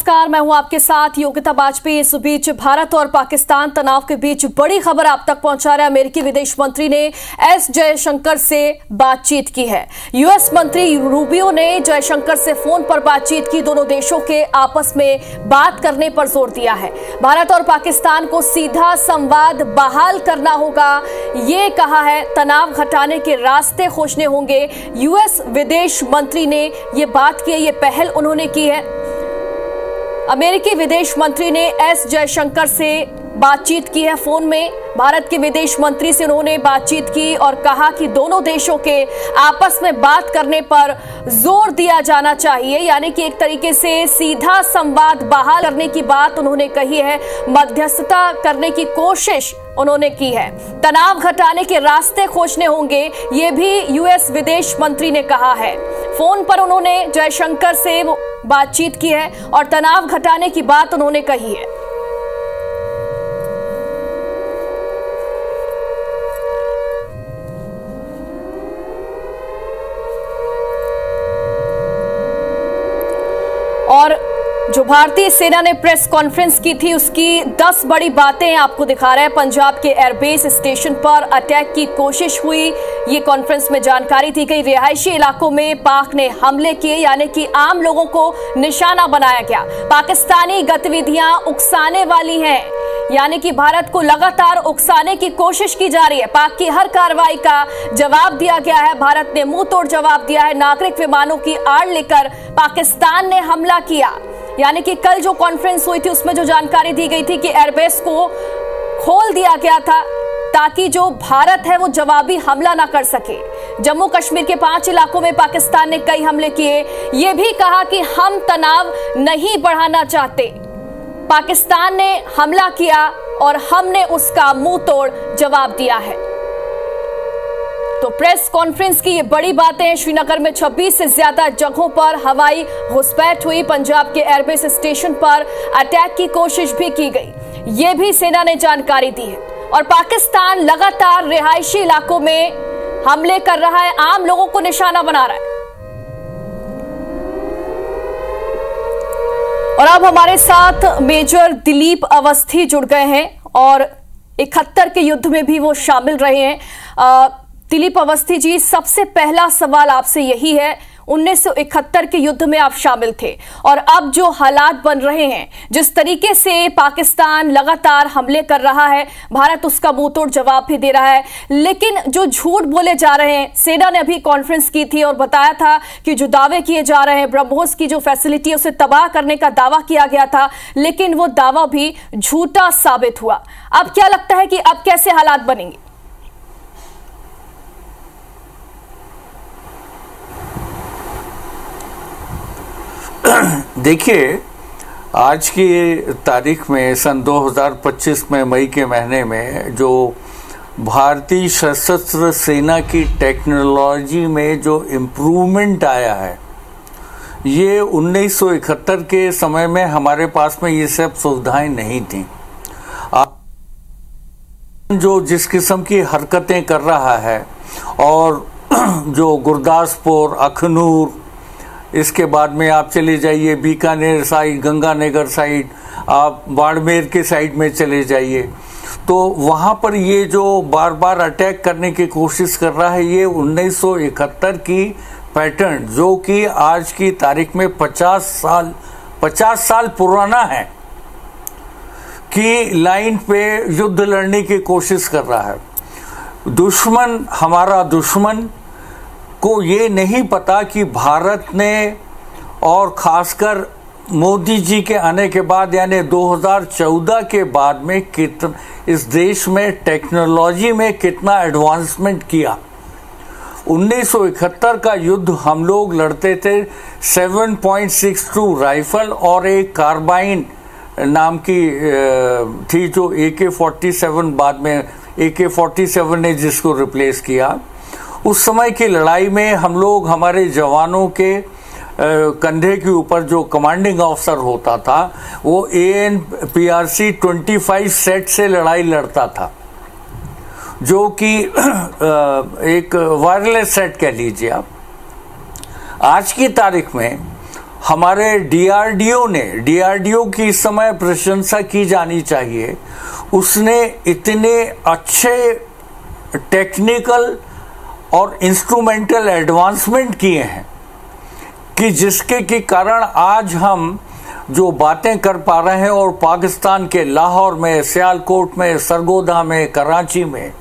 नमस्कार, मैं हूं आपके साथ योगिता वाजपेयी। इस बीच भारत और पाकिस्तान तनाव के बीच बड़ी खबर आप तक पहुंचा रहे अमेरिकी विदेश मंत्री ने एस जयशंकर से बातचीत की है। यूएस मंत्री रूबियो ने जयशंकर से फोन पर बातचीत की। दोनों देशों के आपस में बात करने पर जोर दिया है। भारत और पाकिस्तान को सीधा संवाद बहाल करना होगा, ये कहा है। तनाव घटाने के रास्ते खोजने होंगे। यूएस विदेश मंत्री ने ये बात की है, ये पहल उन्होंने की है। अमेरिकी विदेश मंत्री ने एस जयशंकर से बातचीत की है फोन में। भारत के विदेश मंत्री से उन्होंने बातचीत की और कहा कि दोनों देशों के आपस में बात करने पर जोर दिया जाना चाहिए, यानी कि एक तरीके से सीधा संवाद बहाल करने की बात उन्होंने कही है। मध्यस्थता करने की कोशिश उन्होंने की है। तनाव घटाने के रास्ते खोजने होंगे, ये भी यूएस विदेश मंत्री ने कहा है। फोन पर उन्होंने जयशंकर से बातचीत की है और तनाव घटाने की बात उन्होंने कही है। और जो भारतीय सेना ने प्रेस कॉन्फ्रेंस की थी उसकी 10 बड़ी बातें आपको दिखा रहे हैं। पंजाब के एयरबेस स्टेशन पर अटैक की कोशिश हुई, ये कॉन्फ्रेंस में जानकारी दी गई। रिहायशी इलाकों में पाक ने हमले किए, यानी कि आम लोगों को निशाना बनाया गया। पाकिस्तानी गतिविधियां उकसाने वाली हैं, यानी कि भारत को लगातार उकसाने की कोशिश की जा रही है। पाक की हर कार्रवाई का जवाब दिया गया है। भारत ने मुंह तोड़ जवाब दिया है। नागरिक विमानों की आड़ लेकर पाकिस्तान ने हमला किया, यानी कि कल जो कॉन्फ्रेंस हुई थी उसमें जो जानकारी दी गई थी कि एयरबेस को खोल दिया गया था ताकि जो भारत है वो जवाबी हमला ना कर सके। जम्मू कश्मीर के 5 इलाकों में पाकिस्तान ने कई हमले किए। ये भी कहा कि हम तनाव नहीं बढ़ाना चाहते। पाकिस्तान ने हमला किया और हमने उसका मुंह तोड़ जवाब दिया है। तो प्रेस कॉन्फ्रेंस की ये बड़ी बातें। श्रीनगर में 26 से ज्यादा जगहों पर हवाई घुसपैठ हुई। पंजाब के एयरबेस स्टेशन पर अटैक की कोशिश भी की गई, ये भी सेना ने जानकारी दी है। और पाकिस्तान लगातार रिहायशी इलाकों में हमले कर रहा है, आम लोगों को निशाना बना रहा है। और अब हमारे साथ मेजर दिलीप अवस्थी जुड़ गए हैं और 71 के युद्ध में भी वो शामिल रहे हैं। दिलीप अवस्थी जी, सबसे पहला सवाल आपसे यही है, 1971 के युद्ध में आप शामिल थे और अब जो हालात बन रहे हैं, जिस तरीके से पाकिस्तान लगातार हमले कर रहा है, भारत उसका मुंह तोड़ जवाब भी दे रहा है, लेकिन जो झूठ बोले जा रहे हैं, सेना ने अभी कॉन्फ्रेंस की थी और बताया था कि जो दावे किए जा रहे हैं, ब्रह्मोस की जो फैसिलिटी है उसे तबाह करने का दावा किया गया था, लेकिन वो दावा भी झूठा साबित हुआ। अब क्या लगता है कि अब कैसे हालात बनेंगे? देखिए, आज की तारीख में सन 2025 में मई के महीने में जो भारतीय सशस्त्र सेना की टेक्नोलॉजी में जो इम्प्रूवमेंट आया है, ये 1971 के समय में हमारे पास में ये सब सुविधाएं नहीं थी। जो जिस किस्म की हरकतें कर रहा है और जो गुरदासपुर, अखनूर, इसके बाद में आप चले जाइए बीकानेर साइड, गंगानगर साइड, आप बाड़मेर के साइड में चले जाइए, तो वहाँ पर ये जो बार बार अटैक करने की कोशिश कर रहा है, ये 1971 की पैटर्न जो कि आज की तारीख में 50 साल पुराना है की लाइन पे युद्ध लड़ने की कोशिश कर रहा है। दुश्मन, हमारा दुश्मन को ये नहीं पता कि भारत ने और खासकर मोदी जी के आने के बाद यानी 2014 के बाद में कितना इस देश में टेक्नोलॉजी में कितना एडवांसमेंट किया। 1971 का युद्ध हम लोग लड़ते थे 7.62 राइफल और एक कार्बाइन नाम की थी जो AK-47, बाद में AK-47 ने जिसको रिप्लेस किया। उस समय की लड़ाई में हम लोग, हमारे जवानों के कंधे के ऊपर जो कमांडिंग ऑफिसर होता था वो ANPRC 25 सेट से लड़ाई लड़ता था, जो कि एक वायरलेस सेट कह लीजिए आप। आज की तारीख में हमारे डीआरडीओ की इस समय प्रशंसा की जानी चाहिए। उसने इतने अच्छे टेक्निकल और इंस्ट्रूमेंटल एडवांसमेंट किए हैं कि जिसके के कारण आज हम जो बातें कर पा रहे हैं और पाकिस्तान के लाहौर में, सियालकोट में, सरगोदा में, कराची में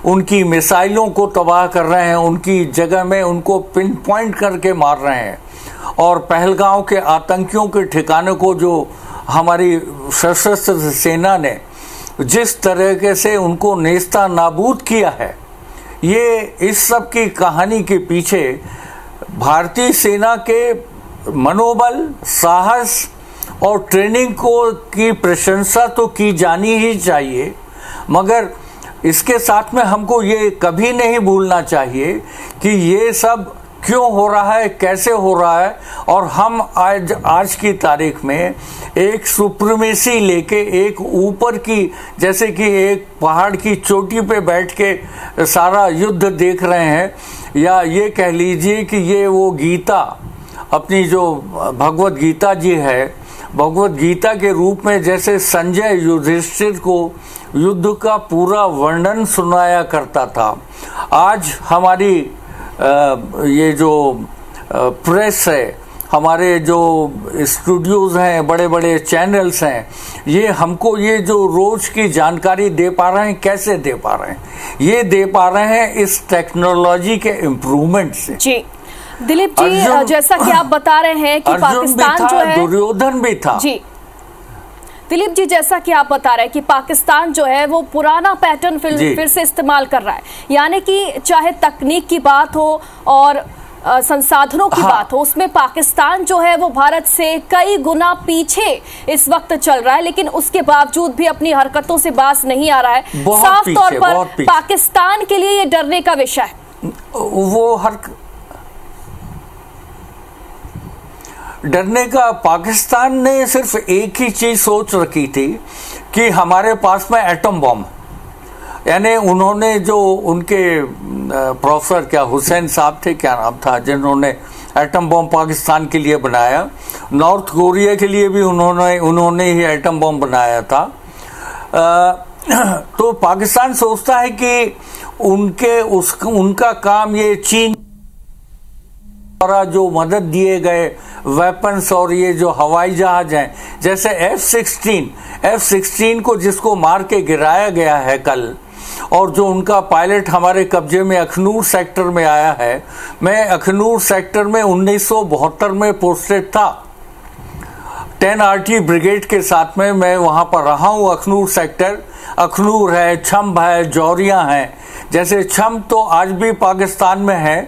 उनकी मिसाइलों को तबाह कर रहे हैं, उनकी जगह में उनको पिन पॉइंट करके मार रहे हैं। और पहलगांव के आतंकियों के ठिकाने को जो हमारी सशस्त्र सेना ने जिस तरीके से उनको नेस्ता नाबूद किया है, ये इस सब की कहानी के पीछे भारतीय सेना के मनोबल, साहस और ट्रेनिंग को की प्रशंसा तो की जानी ही चाहिए, मगर इसके साथ में हमको ये कभी नहीं भूलना चाहिए कि ये सब क्यों हो रहा है, कैसे हो रहा है। और हम आज की तारीख में एक सुप्रीमेसी लेके एक ऊपर की, जैसे कि एक पहाड़ की चोटी पे बैठ के सारा युद्ध देख रहे हैं, या ये कह लीजिए कि ये वो गीता, अपनी जो भगवत गीता जी है, भगवत गीता के रूप में जैसे संजय युधिष्ठिर को युद्ध का पूरा वर्णन सुनाया करता था। आज हमारी ये जो प्रेस है, हमारे जो स्टूडियोज हैं, बड़े बड़े चैनल्स हैं, ये हमको ये जो रोज की जानकारी दे पा रहे हैं, कैसे दे पा रहे हैं? ये दे पा रहे हैं इस टेक्नोलॉजी के इम्प्रूवमेंट से। जी दिलीप जी, जैसा कि आप बता रहे हैं कि पाकिस्तान जो है, दुर्योधन भी था। जी दिलीप जी, जैसा कि आप बता रहे हैं कि पाकिस्तान जो है वो पुराना पैटर्न फिर से इस्तेमाल कर रहा है, यानी कि चाहे तकनीक की बात हो और संसाधनों की बात हो, उसमें पाकिस्तान जो है वो भारत से कई गुना पीछे इस वक्त चल रहा है, लेकिन उसके बावजूद भी अपनी हरकतों से बाज नहीं आ रहा है। साफ तौर पर पाकिस्तान के लिए ये डरने का विषय है। वो डरने का, पाकिस्तान ने सिर्फ एक ही चीज सोच रखी थी कि हमारे पास में एटम बॉम्ब, यानी उन्होंने जो उनके प्रोफेसर क्या हुसैन साहब थे, क्या नाम था, जिन्होंने एटम बॉम्ब पाकिस्तान के लिए बनाया, नॉर्थ कोरिया के लिए भी उन्होंने ही एटम बॉम्ब बनाया था। तो पाकिस्तान सोचता है कि उनका काम ये चीन द्वारा जो मदद दिए गए वेपन्स और ये जो हवाई जहाज हैं, जैसे F-16 को जिसको मार के गिराया गया है कल, और जो उनका पायलट हमारे कब्जे में अखनूर सेक्टर में आया है। मैं अखनूर सेक्टर में 1972 में पोस्टेड था, 10 RT ब्रिगेड के साथ में मैं वहां पर रहा हूं। अखनूर सेक्टर, अखनूर है, छम्ब है, जौरिया है। जैसे छम्ब तो आज भी पाकिस्तान में है,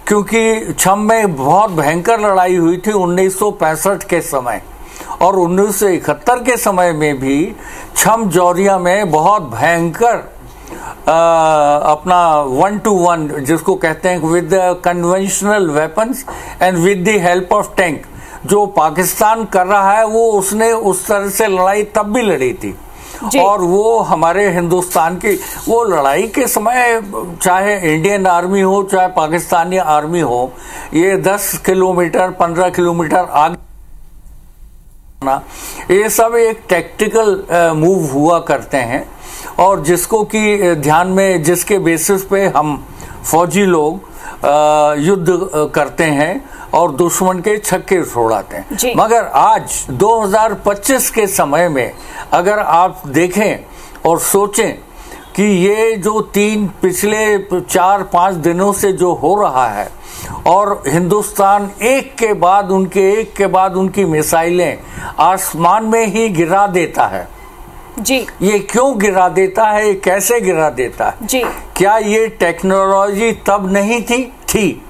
क्योंकि छम्ब में बहुत भयंकर लड़ाई हुई थी 1965 के समय, और 1971 के समय में भी छम्ब जौरिया में बहुत भयंकर अपना 1-to-1 जिसको कहते हैं, with conventional weapons and with the help of tank, जो पाकिस्तान कर रहा है वो उसने उस तरह से लड़ाई तब भी लड़ी थी। और वो हमारे हिंदुस्तान की वो लड़ाई के समय, चाहे इंडियन आर्मी हो चाहे पाकिस्तानी आर्मी हो, ये 10 किलोमीटर 15 किलोमीटर आगे, ये सब एक टैक्टिकल मूव हुआ करते हैं, और जिसको कि ध्यान में, जिसके बेसिस पे हम फौजी लोग युद्ध करते हैं और दुश्मन के छक्के छोड़ाते हैं। मगर आज 2025 के समय में अगर आप देखें और सोचें कि ये जो पिछले 4-5 दिनों से जो हो रहा है, और हिंदुस्तान एक के बाद उनकी मिसाइलें आसमान में ही गिरा देता है। जी, ये क्यों गिरा देता है, कैसे गिरा देता है? जी, क्या ये टेक्नोलॉजी तब नहीं थी,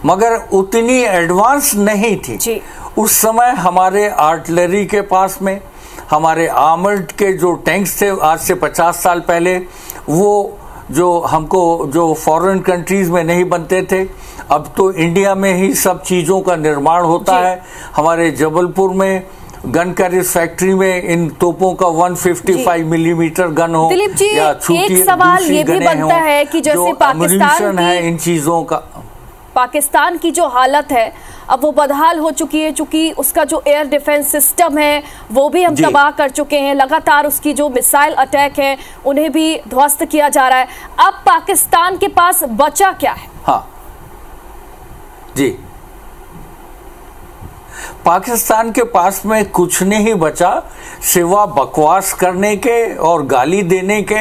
मगर उतनी एडवांस नहीं थी। जी। उस समय हमारे आर्टिलरी के पास में, हमारे आर्मर्ड के जो टैंक्स थे आज से 50 साल पहले, वो जो हमको जो फॉरेन कंट्रीज में नहीं बनते थे, अब तो इंडिया में ही सब चीजों का निर्माण होता है। हमारे जबलपुर में गन कैरियर फैक्ट्री में इन तोपों का 155 मिलीमीटर गन हो, दिलीप जी, या एक सवाल ये भी बनता है कि जैसे पाकिस्तान है इन चीजों का। पाकिस्तान की जो हालत है अब वो बदहाल हो चुकी है, चूंकि उसका जो एयर डिफेंस सिस्टम है वो भी हम तबाह कर चुके हैं। लगातार उसकी जो मिसाइल अटैक है उन्हें भी ध्वस्त किया जा रहा है। अब पाकिस्तान के पास बचा क्या है? हाँ जी, पाकिस्तान के पास में कुछ नहीं बचा सिवा बकवास करने के और गाली देने के।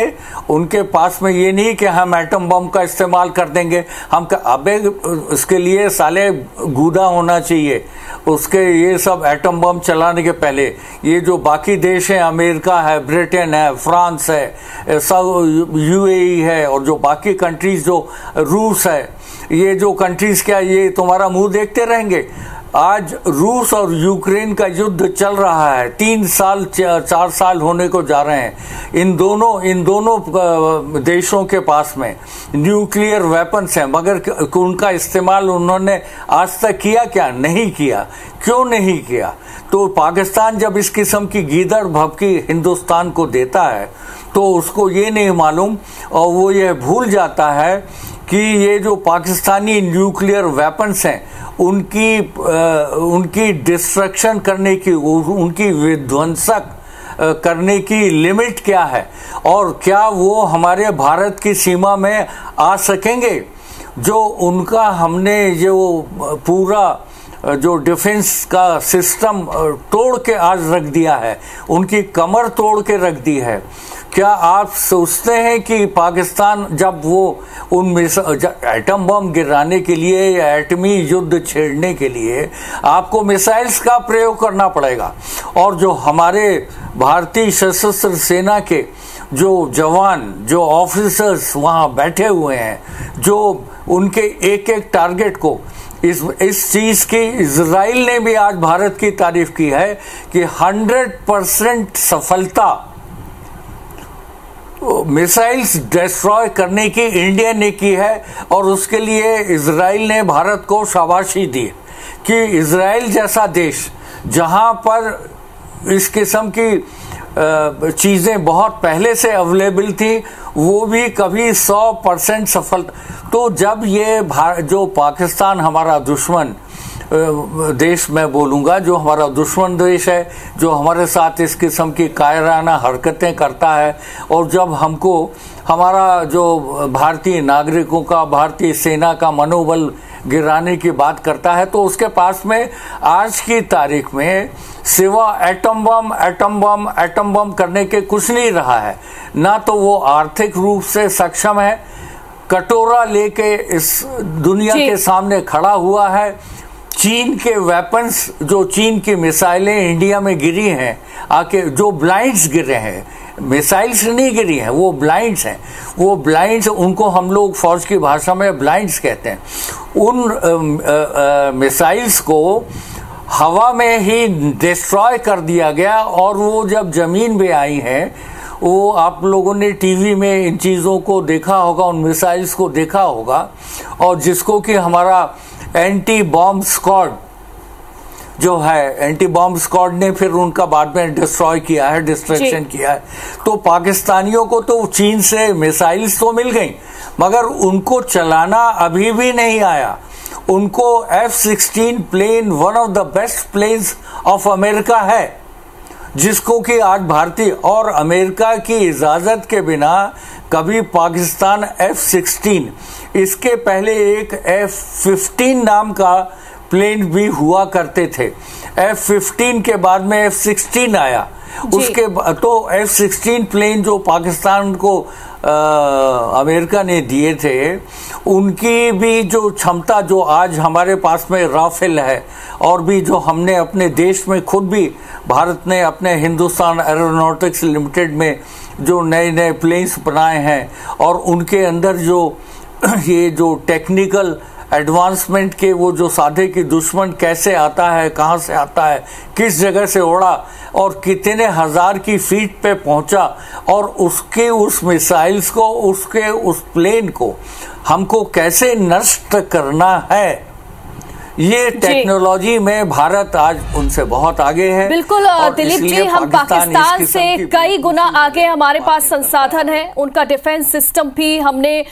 उनके पास में ये नहीं कि हम एटम बम का इस्तेमाल कर देंगे। हम अबे उसके लिए साले गूदा होना चाहिए उसके, ये सब एटम बम चलाने के पहले। ये जो बाकी देश हैं, अमेरिका है, ब्रिटेन है, फ्रांस है, सब यूएई है, और जो बाकी कंट्रीज जो रूस है, ये जो कंट्रीज क्या ये तुम्हारा मुंह देखते रहेंगे? आज रूस और यूक्रेन का युद्ध चल रहा है, 3 साल 4 साल होने को जा रहे हैं। इन दोनों देशों के पास में न्यूक्लियर वेपन्स हैं, मगर उनका इस्तेमाल उन्होंने आज तक किया क्या? नहीं किया। क्यों नहीं किया? तो पाकिस्तान जब इस किस्म की गीदड़ भभकी हिंदुस्तान को देता है तो उसको ये नहीं मालूम और वो ये भूल जाता है कि ये जो पाकिस्तानी न्यूक्लियर वेपन्स हैं उनकी डिस्ट्रक्शन करने की, उनकी विध्वंसक करने की लिमिट क्या है, और क्या वो हमारे भारत की सीमा में आ सकेंगे? जो उनका हमने जो पूरा जो डिफेंस का सिस्टम तोड़ के आज रख दिया है, उनकी कमर तोड़ के रख दी है। क्या आप सोचते हैं कि पाकिस्तान जब वो उन एटम बम गिराने के लिए या एटमी युद्ध छेड़ने के लिए आपको मिसाइल्स का प्रयोग करना पड़ेगा, और जो हमारे भारतीय सशस्त्र सेना के जो जवान, जो ऑफिसर्स वहाँ बैठे हुए हैं, जो उनके एक एक टारगेट को, इस चीज की इजराइल ने भी आज भारत की तारीफ की है कि 100% सफलता मिसाइल्स डिस्ट्रॉय करने की इंडिया ने की है, और उसके लिए इजराइल ने भारत को शाबाशी दी कि इजराइल जैसा देश जहां पर इस किस्म की चीजें बहुत पहले से अवेलेबल थी, वो भी कभी 100% सफल। तो जब ये जो पाकिस्तान हमारा दुश्मन देश मैं बोलूँगा, जो हमारा दुश्मन देश है, जो हमारे साथ इस किस्म की कायराना हरकतें करता है, और जब हमको हमारा जो भारतीय नागरिकों का, भारतीय सेना का मनोबल गिराने की बात करता है, तो उसके पास में आज की तारीख में सिवा एटम बम करने के कुछ नहीं रहा है। ना तो वो आर्थिक रूप से सक्षम है, कटोरा लेके इस दुनिया के सामने खड़ा हुआ है। चीन के वेपन्स, जो चीन की मिसाइलें इंडिया में गिरी हैं, आके जो ब्लाइंड्स गिरे हैं, मिसाइल्स नहीं गिरी हैं, वो ब्लाइंड्स हैं। वो ब्लाइंड्स, उनको हम लोग फौज की भाषा में ब्लाइंड्स कहते हैं। उन मिसाइल्स को हवा में ही डिस्ट्रॉय कर दिया गया, और वो जब जमीन पे आई हैं, वो आप लोगों ने टीवी में इन चीज़ों को देखा होगा, उन मिसाइल्स को देखा होगा, और जिसको कि हमारा एंटी बॉम्ब स्क्वाड जो है, एंटी बॉम्ब स्क्वाड ने फिर उनका बाद में डिस्ट्रॉय किया है, डिस्ट्रक्शन किया है। तो पाकिस्तानियों को तो चीन से मिसाइल्स तो मिल गई, मगर उनको चलाना अभी भी नहीं आया। उनको F-16 plane, one of the best planes of America है, जिसको कि आज भारतीय और अमेरिका की इजाजत के बिना कभी पाकिस्तान F-16, इसके पहले एक F-15 नाम का प्लेन भी हुआ करते थे। F-15 के बाद में F-16 आया, उसके तो F-16 प्लेन जो पाकिस्तान को अमेरिका ने दिए थे, उनकी भी जो क्षमता जो आज हमारे पास में राफेल है, और भी जो हमने अपने देश में खुद भी भारत ने अपने हिंदुस्तान एरोनॉटिक्स लिमिटेड में जो नए नए प्लेन्स बनाए हैं, और उनके अंदर जो ये जो टेक्निकल एडवांसमेंट के वो जो साधे की दुश्मन कैसे आता है, कहाँ से आता है, किस जगह से उड़ा और कितने हजार की फीट पे पहुंचा, और उसके उस मिसाइल्स को, उसके उस प्लेन को हमको कैसे नष्ट करना है, ये टेक्नोलॉजी में भारत आज उनसे बहुत आगे है। बिल्कुल दिलीप जी, हम पाकिस्तान से कई गुना आगे, हमारे पास संसाधन है, उनका डिफेंस सिस्टम भी हमने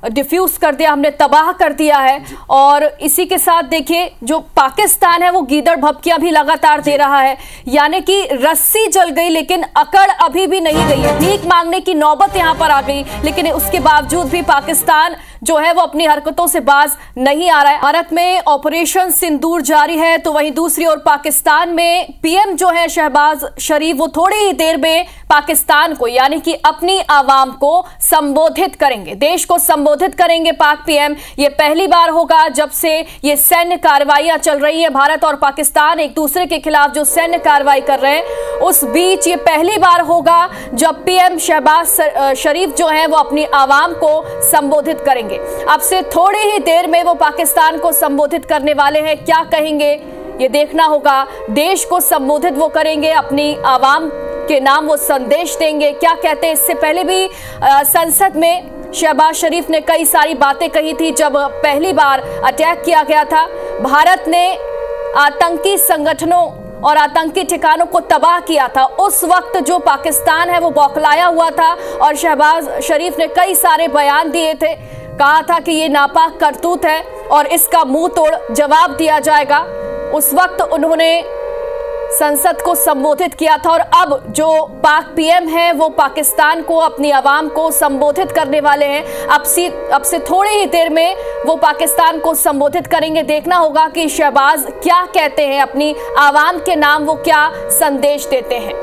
डिफ्यूज कर दिया, हमने तबाह कर दिया है। और इसी के साथ देखिए जो पाकिस्तान है वो गीदड़ भभकियां भी लगातार दे रहा है, यानी कि रस्सी जल गई लेकिन अकड़ अभी भी नहीं गई है। भीख मांगने की नौबत यहां पर आ गई, लेकिन उसके बावजूद भी पाकिस्तान जो है वो अपनी हरकतों से बाज नहीं आ रहा है। भारत में ऑपरेशन सिंदूर जारी है, तो वहीं दूसरी ओर पाकिस्तान में पीएम जो है शहबाज शरीफ, वो थोड़ी ही देर में पाकिस्तान को यानी कि अपनी आवाम को संबोधित करेंगे, देश को संबोधित करेंगे पाक पीएम। ये पहली बार होगा जब से ये सैन्य कार्रवाइयां चल रही है, भारत और पाकिस्तान एक दूसरे के खिलाफ जो सैन्य कार्रवाई कर रहे हैं, उस बीच ये पहली बार होगा जब पीएम शहबाज शरीफ जो है वो अपनी आवाम को संबोधित करेंगे। अब से थोड़ी ही देर में वो पाकिस्तान को संबोधित करने वाले हैं, क्या कहेंगे ये देखना होगा। देश को संबोधित वो करेंगे, अपनी आवाम के नाम वो संदेश देंगे, क्या कहते हैं। इससे पहले भी संसद में शहबाज शरीफ ने कई सारी बातें कही थी जब पहली बार अटैक किया गया था। भारत ने आतंकी संगठनों और आतंकी ठिकानों को तबाह किया था, उस वक्त जो पाकिस्तान है वो बौखलाया हुआ था और शहबाज शरीफ ने कई सारे बयान दिए थे, कहा था कि ये नापाक करतूत है और इसका मुंह तोड़ जवाब दिया जाएगा। उस वक्त उन्होंने संसद को संबोधित किया था और अब जो पाक पीएम है वो पाकिस्तान को, अपनी आवाम को संबोधित करने वाले हैं। अब से थोड़ी ही देर में वो पाकिस्तान को संबोधित करेंगे। देखना होगा कि शहबाज क्या कहते हैं, अपनी आवाम के नाम वो क्या संदेश देते हैं।